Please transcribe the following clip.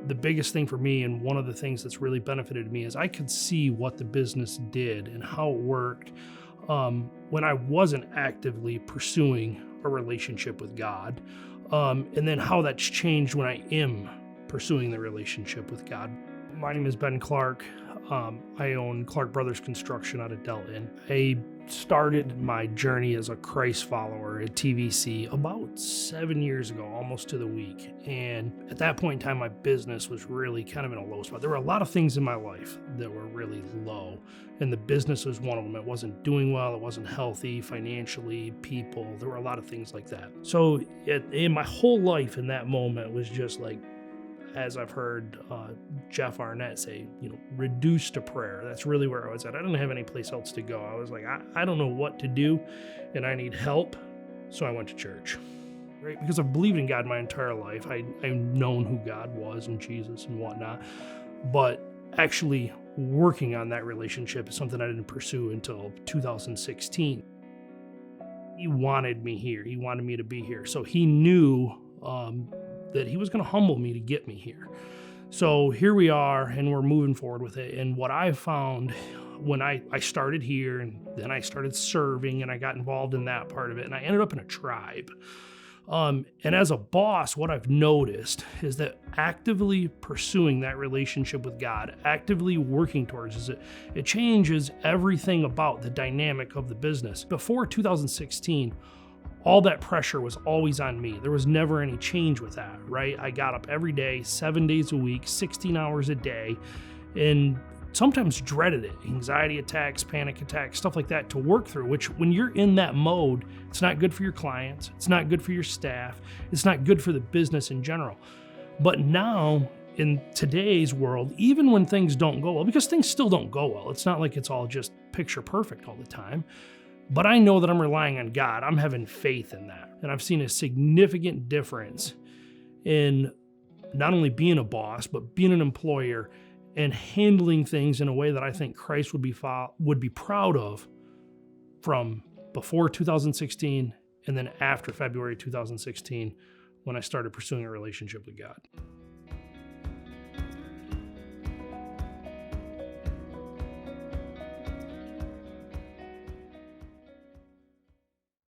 The biggest thing for me, and one of the things that's really benefited me, is I could see what the business did and how it worked when I wasn't actively pursuing a relationship with God, and then how that's changed when I am pursuing the relationship with God. My name is Ben Clark. I own Clark Brothers Construction out of Delton. I started my journey as a Christ follower at TVC about 7 years ago, almost to the week. And at that point in time, my business was really kind of in a low spot. There were a lot of things in my life that were really low, and the business was one of them. It wasn't doing well. It wasn't healthy financially, people. There were a lot of things like that. So in my whole life in that moment was just like, as I've heard Jeff Arnett say, reduce to prayer. That's really where I was at. I didn't have any place else to go. I was like, I don't know what to do, and I need help. So I went to church, right? Because I've believed in God my entire life. I've known who God was and Jesus and whatnot. But actually working on that relationship is something I didn't pursue until 2016. He wanted me here. He wanted me to be here. So he knew that he was going to humble me to get me here. So here we are, and we're moving forward with it. And what I found when I started here, and then I started serving, and I got involved in that part of it, and I ended up in a tribe. And as a boss, what I've noticed is that actively pursuing that relationship with God, actively working towards it changes everything about the dynamic of the business. Before 2016, all that pressure was always on me. There was never any change with that, right? I got up every day, 7 days a week, 16 hours a day, and sometimes dreaded it. Anxiety attacks, panic attacks, stuff like that to work through, which when you're in that mode, it's not good for your clients. It's not good for your staff. It's not good for the business in general. But now, in today's world, even when things don't go well, because things still don't go well, it's not like it's all just picture perfect all the time. But I know that I'm relying on God. I'm having faith in that. And I've seen a significant difference in not only being a boss, but being an employer and handling things in a way that I think Christ would be proud of from before 2016 and then after February 2016 when I started pursuing a relationship with God.